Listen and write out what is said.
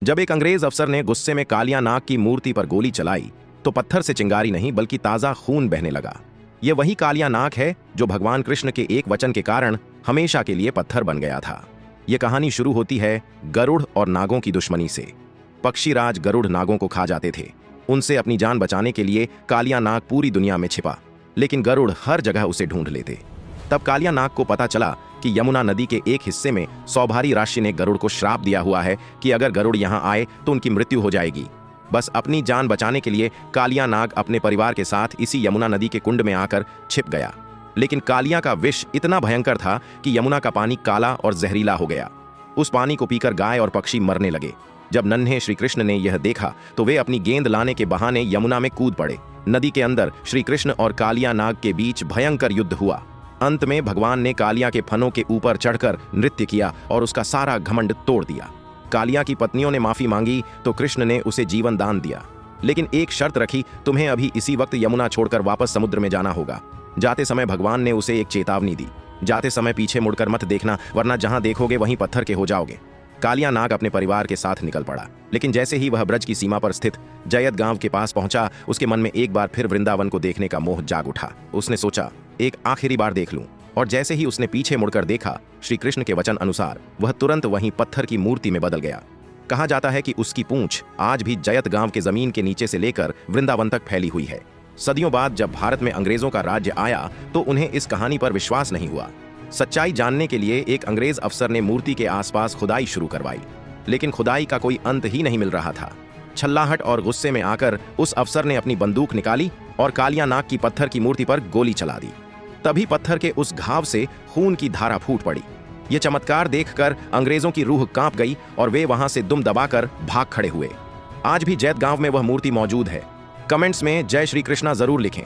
जब एक अंग्रेज अफसर ने गुस्से में कालिया नाग की मूर्ति पर गोली चलाई तो पत्थर से चिंगारी नहीं बल्कि ताजा खून बहने लगा। यह वही कालिया नाग है जो भगवान कृष्ण के एक वचन के कारण हमेशा के लिए पत्थर बन गया था। यह कहानी शुरू होती है गरुड़ और नागों की दुश्मनी से। पक्षीराज गरुड़ नागों को खा जाते थे। उनसे अपनी जान बचाने के लिए कालिया नाग पूरी दुनिया में छिपा, लेकिन गरुड़ हर जगह उसे ढूंढ लेते। तब कालिया नाग को पता चला कि यमुना नदी के एक हिस्से में सौभारी राशि ने गरुड़ को श्राप दिया हुआ है कि अगर गरुड़ यहाँ आए तो उनकी मृत्यु हो जाएगी। बस अपनी जान बचाने के लिए कालिया नाग अपने परिवार के साथ इसी यमुना नदी के कुंड में आकर छिप गया। लेकिन कालिया का विष इतना भयंकर था कि यमुना का पानी काला और जहरीला हो गया। उस पानी को पीकर गाय और पक्षी मरने लगे। जब नन्हे श्री कृष्ण ने यह देखा तो वे अपनी गेंद लाने के बहाने यमुना में कूद पड़े। नदी के अंदर श्री कृष्ण और कालिया नाग के बीच भयंकर युद्ध हुआ। अंत में भगवान ने कालिया के फनों के ऊपर चढ़कर नृत्य किया और उसका सारा घमंड तोड़ दिया। कालिया की पत्नियों ने माफी मांगी तो कृष्ण ने उसे जीवन दान दिया, लेकिन एक शर्त रखी, तुम्हें अभी इसी वक्त यमुना छोड़कर वापस समुद्र में जाना होगा। जाते समय भगवान ने उसे एक चेतावनी दी, जाते समय पीछे मुड़कर मत देखना, वरना जहां देखोगे वहीं पत्थर के हो जाओगे। कालिया नाग अपने परिवार के साथ निकल पड़ा, लेकिन जैसे ही वह ब्रज की सीमा पर स्थित जयत गांव के पास पहुंचा, उसके मन में एक बार फिर वृंदावन को देखने का मोह जाग उठा। उसने सोचा, एक आखिरी बार देख लूं। और जैसे ही उसने पीछे मुड़कर देखा, श्री कृष्ण के वचन अनुसार वह तुरंत वहीं पत्थर की मूर्ति में बदल गया। कहा जाता है कि उसकी पूंछ आज भी जयत गांव के जमीन के नीचे से लेकर वृंदावन तक फैली हुई है। सदियों बाद जब भारत में अंग्रेजों का राज्य आया तो उन्हें इस कहानी पर विश्वास नहीं हुआ। सच्चाई जानने के लिए एक अंग्रेज अफसर ने मूर्ति के आसपास खुदाई शुरू करवाई, लेकिन खुदाई का कोई अंत ही नहीं मिल रहा था। छल्लाहट और गुस्से में आकर उस अफसर ने अपनी बंदूक निकाली और कालिया नाग की पत्थर की मूर्ति पर गोली चला दी। तभी पत्थर के उस घाव से खून की धारा फूट पड़ी। यह चमत्कार देखकर अंग्रेजों की रूह कांप गई और वे वहां से दुम दबाकर भाग खड़े हुए। आज भी जैत गांव में वह मूर्ति मौजूद है। कमेंट्स में जय श्री कृष्णा जरूर लिखें।